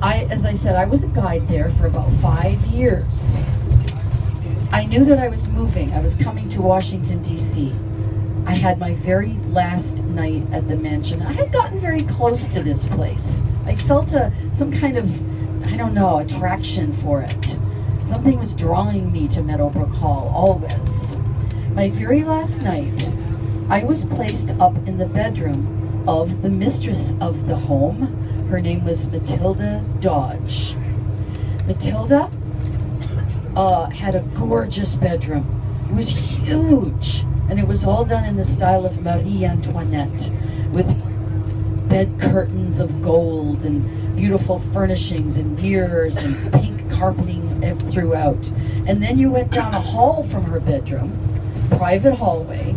as I said, I was a guide there for about 5 years. I knew that I was moving. I was coming to Washington, D.C. I had my very last night at the mansion. I had gotten very close to this place. I felt some kind of, I don't know, attraction for it. Something was drawing me to Meadowbrook Hall, always. My very last night, I was placed up in the bedroom of the mistress of the home. Her name was Matilda Dodge. Matilda had a gorgeous bedroom. It was huge, and it was all done in the style of Marie Antoinette, with bed curtains of gold and beautiful furnishings and mirrors and pink carpeting throughout. And then you went down a hall from her bedroom, private hallway,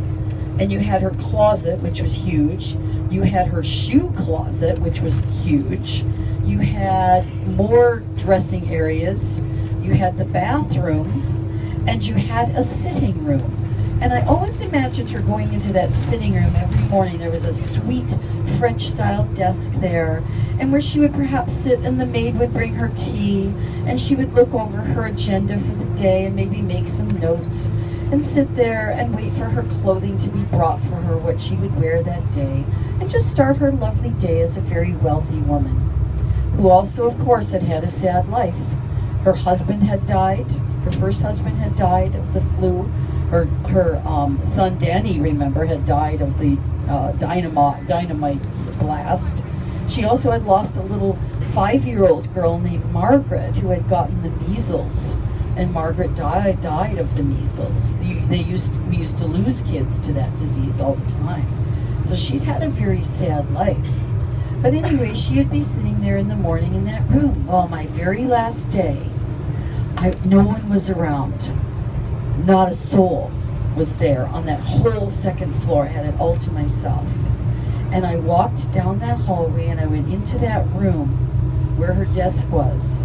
and you had her closet, which was huge. You had her shoe closet, which was huge. You had more dressing areas. You had the bathroom, and you had a sitting room. And I always imagined her going into that sitting room every morning. There was a sweet French-style desk there, and where she would perhaps sit, and the maid would bring her tea, and she would look over her agenda for the day and maybe make some notes, and sit there and wait for her clothing to be brought for her, what she would wear that day, and just start her lovely day as a very wealthy woman, who also, of course, had had a sad life. Her husband had died. Her first husband had died of the flu. Her son Danny, remember, had died of the dynamite blast. She also had lost a little 5-year-old girl named Margaret who had gotten the measles, and Margaret died of the measles. We used to lose kids to that disease all the time. So she'd had a very sad life. But anyway, she would be sitting there in the morning in that room. Well, my very last day, no one was around. Not a soul was there on that whole second floor. I had it all to myself. And I walked down that hallway, and I went into that room where her desk was.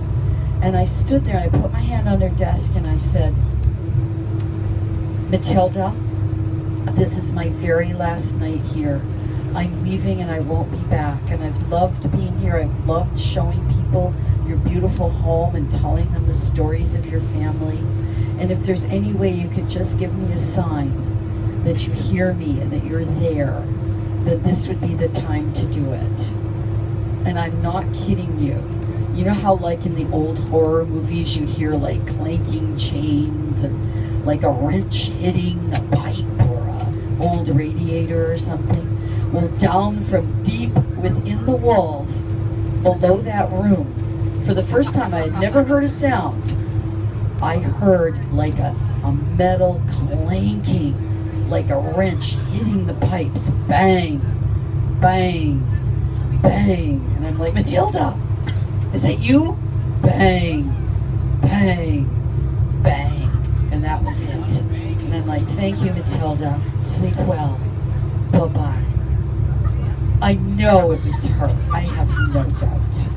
And I stood there, and I put my hand on her desk, and I said, Matilda, this is my very last night here. I'm leaving, and I won't be back. And I've loved being here. I've loved showing people your beautiful home and telling them the stories of your family. And if there's any way you could just give me a sign that you hear me and that you're there, that this would be the time to do it. And I'm not kidding you. You know how like in the old horror movies you'd hear like clanking chains and like a wrench hitting a pipe or a old radiator or something? Well, down from deep within the walls below that room, for the first time I had never heard a sound. I heard like a metal clanking, like a wrench hitting the pipes. Bang, bang, bang. And I'm like, Matilda, is that you? Bang, bang, bang. And that was it. And I'm like, thank you, Matilda. Sleep well. Bye-bye. I know it was her. I have no doubt.